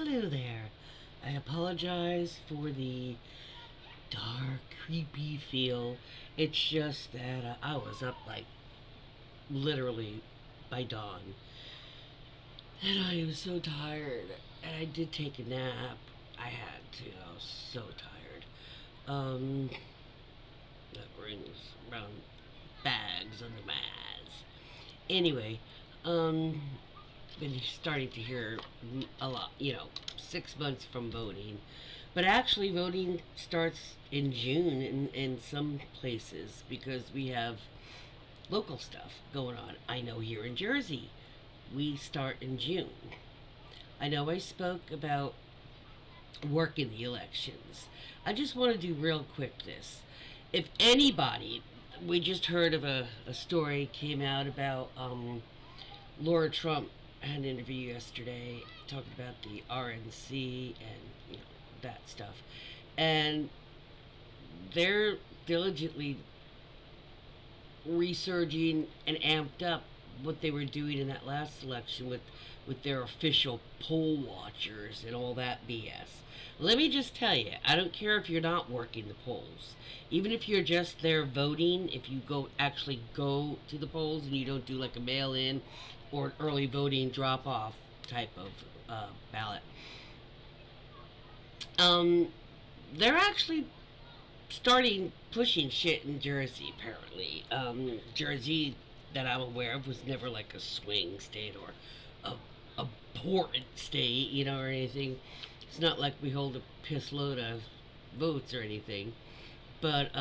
Hello there. I apologize for the dark, creepy feel. It's just that I was up like literally by dawn. And I am so tired. And I did take a nap. I had to. I was so tired. Um, that rings around bags under my eyes. Anyway, um, been starting to hear a lot, 6 months from voting. But actually, voting starts in June in some places because we have local stuff going on. I know here in Jersey, we start in June. I know I spoke about working the elections. I just want to do real quick this. If anybody, we just heard of a story came out about Laura Trump had an interview yesterday talking about the RNC and that stuff, and they're diligently resurging and amped up what they were doing in that last election with their official poll watchers and all that BS. Let me just tell you, I don't care if you're not working the polls. Even if you're just there voting, if you actually go to the polls and you don't do like a mail-in or an early voting drop-off type of ballot, they're actually starting pushing shit in Jersey, apparently. Jersey, that I'm aware of, was never like a swing state or a important state, or anything. It's not like we hold a piss load of votes or anything, but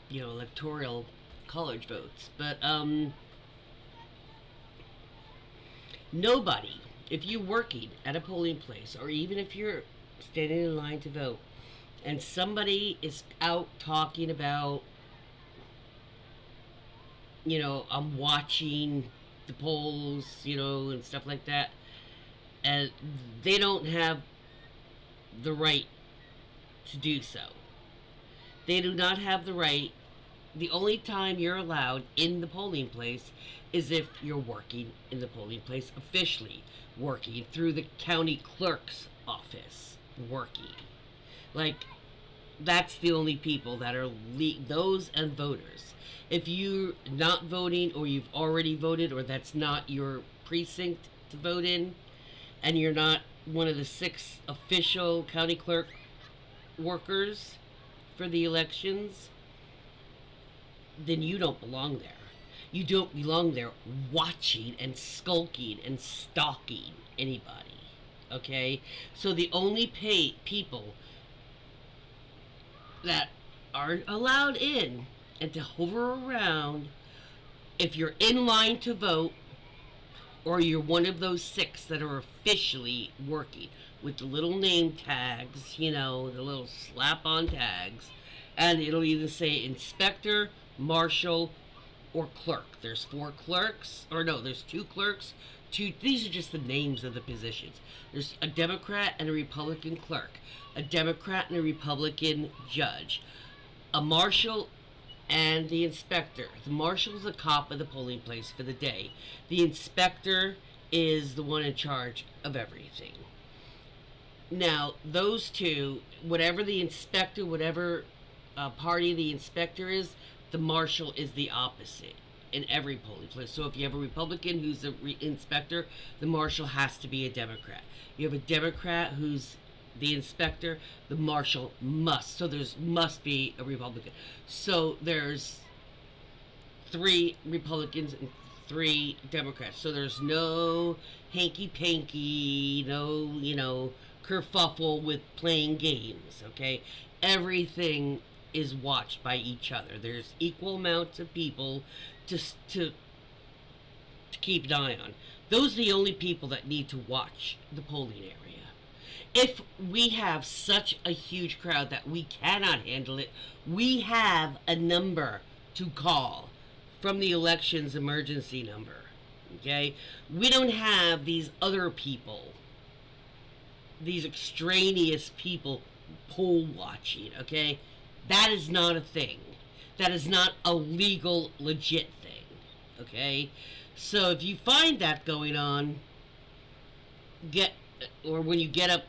electoral college votes. But nobody, if you're working at a polling place, or even if you're standing in line to vote, and somebody is out talking about, I'm watching the polls, and stuff like that, and they don't have the right to do so. They do not have the right. The only time you're allowed in the polling place is if you're working in the polling place officially, working through the county clerk's office, working. Like, that's the only people that are those and voters. If you're not voting, or you've already voted, or that's not your precinct to vote in, and you're not one of the 6 official county clerk workers for the elections, then you don't belong there. You don't belong there watching and skulking and stalking anybody. Okay? So the only people that are allowed in and to hover around, if you're in line to vote, or you're one of those 6 that are officially working with the little name tags, the little slap-on tags, and it'll either say inspector, marshal, or clerk. There's 4 clerks, or no, there's 2 clerks. These are just the names of the positions. There's a Democrat and a Republican clerk, a Democrat and a Republican judge, a marshal, and the inspector. The marshal is the cop of the polling place for the day. The inspector is the one in charge of everything. Now, those 2, whatever the inspector, whatever party the inspector is, the marshal is the opposite in every polling place. So if you have a Republican who's the inspector, the marshal has to be a Democrat. You have a Democrat who's the inspector, the marshal must. So there's must be a Republican. So there's 3 Republicans and 3 Democrats. So there's no hanky-panky, no, kerfuffle with playing games, okay? Everything is watched by each other. There's equal amounts of people to keep an eye on. Those are the only people that need to watch the polling area. If we have such a huge crowd that we cannot handle it, we have a number to call from the elections emergency number. Okay? We don't have these other people, these extraneous people poll watching. Okay? That is not a thing. That is not a legal, legit thing. Okay? So if you find that going on, get or when you get up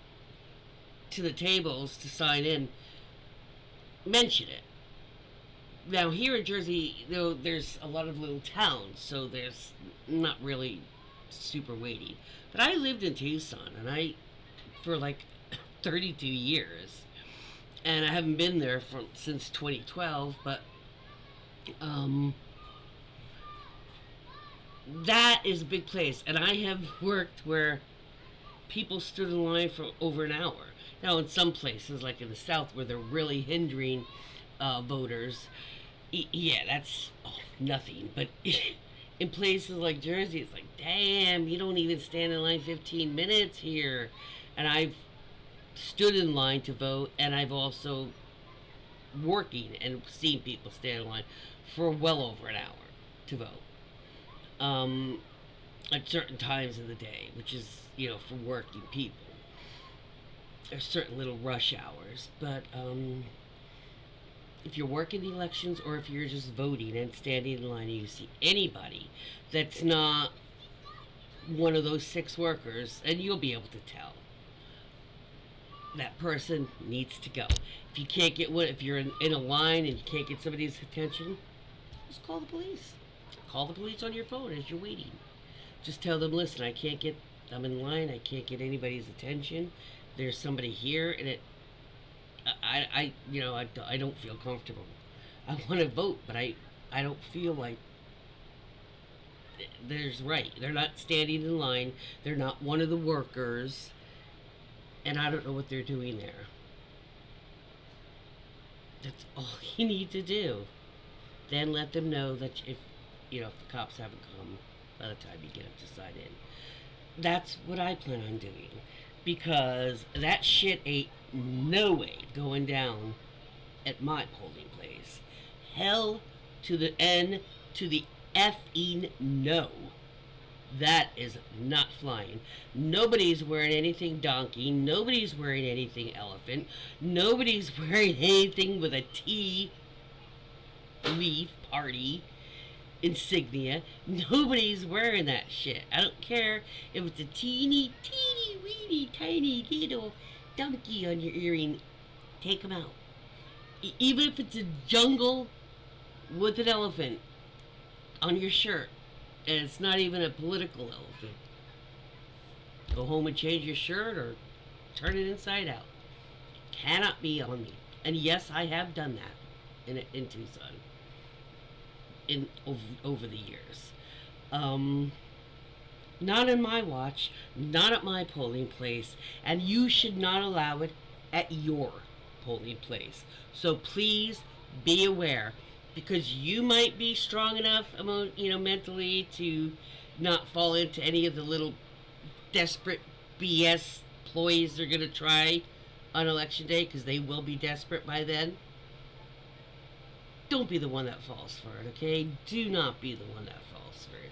to the tables to sign in, mention it. Now here in Jersey, though, there's a lot of little towns, so there's not really super waiting. But I lived in Tucson, and I for like 32 years, and I haven't been there since 2012. But um, that is a big place, and I have worked where people stood in line for over an hour. Now, in some places, like in the South, where they're really hindering voters, yeah, that's nothing. But in places like Jersey, it's like, damn, you don't even stand in line 15 minutes here. And I've stood in line to vote, and I've also working and seen people stand in line for well over an hour to vote. Um, at certain times of the day, which is, for working people. There's certain little rush hours, but if you're working the elections or if you're just voting and standing in line and you see anybody that's not one of those 6 workers, and you'll be able to tell that person needs to go. If you can't get one, if you're in a line and you can't get somebody's attention, just call the police. Call the police on your phone as you're waiting. Just tell them, listen, I'm in line, I can't get anybody's attention. There's somebody here, and I don't feel comfortable. I want to vote, but I don't feel like there's right. They're not standing in line. They're not one of the workers, and I don't know what they're doing there. That's all you need to do. Then let them know that if the cops haven't come by the time you get up to sign in. That's what I plan on doing, because that shit ain't no way going down at my polling place. Hell to the N to the effing no. That is not flying. Nobody's wearing anything donkey. Nobody's wearing anything elephant. Nobody's wearing anything with a tea leaf party insignia. Nobody's wearing that shit. I don't care if it's a teeny weeny tiny little donkey on your earring. Take them out. Even if it's a jungle with an elephant on your shirt, and it's not even a political elephant, go home and change your shirt or turn it inside out. Cannot be on me. And yes, I have done that in Tucson over the years. Not in my watch, not at my polling place, and you should not allow it at your polling place. So please be aware, because you might be strong enough, mentally to not fall into any of the little desperate BS ploys they're going to try on election day, because they will be desperate by then. Don't be the one that falls for it, okay? Do not be the one that falls for it.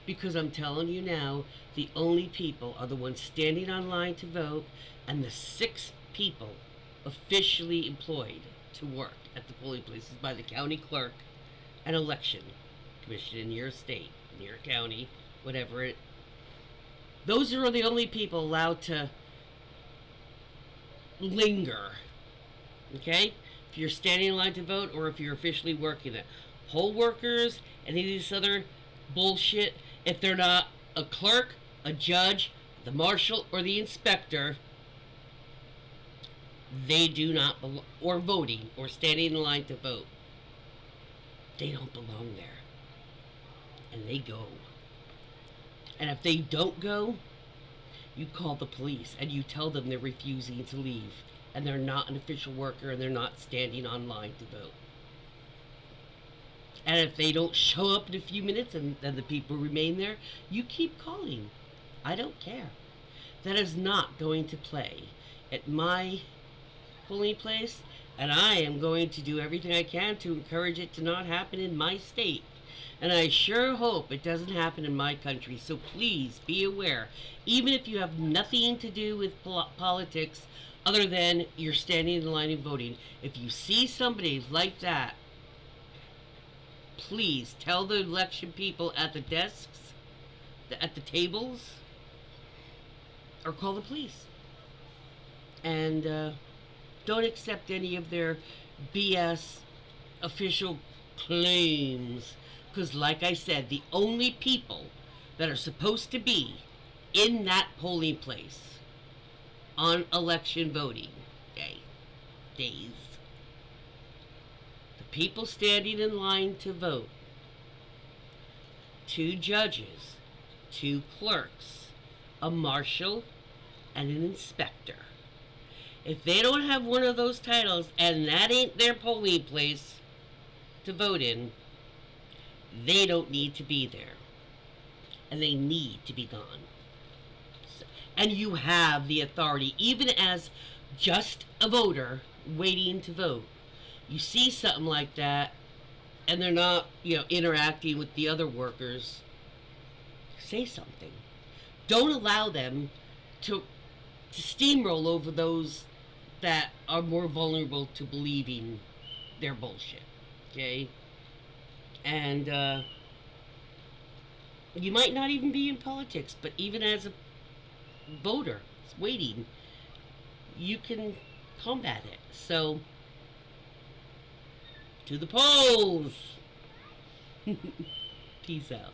Because I'm telling you now, the only people are the ones standing on line to vote, and the 6 people officially employed to work at the polling places by the county clerk and election commission in your state, in your county, whatever it. Those are the only people allowed to linger, okay? If you're standing in line to vote, or if you're officially working it. Poll workers and any of this other bullshit, if they're not a clerk, a judge, the marshal, or the inspector, they do not belong, or voting, or standing in line to vote. They don't belong there. And they go. And if they don't go, you call the police and you tell them they're refusing to leave, and they're not an official worker, and they're not standing on line to vote. And if they don't show up in a few minutes and the people remain there, you keep calling. I don't care. That is not going to play at my polling place, and I am going to do everything I can to encourage it to not happen in my state. And I sure hope it doesn't happen in my country. So please be aware, even if you have nothing to do with politics other than you're standing in line and voting, if you see somebody like that, please tell the election people at the desks, at the tables, or call the police. And don't accept any of their BS official claims. Because, like I said, the only people that are supposed to be in that polling place on election voting days, the people standing in line to vote, 2 judges, 2 clerks, a marshal, and an inspector. If they don't have one of those titles and that ain't their polling place to vote in, they don't need to be there. And they need to be gone. And you have the authority, even as just a voter waiting to vote. You see something like that, and they're not, interacting with the other workers, say something. Don't allow them to steamroll over those that are more vulnerable to believing their bullshit. Okay? And you might not even be in politics, but even as a voter waiting, you can combat it. So, to the polls! Peace out.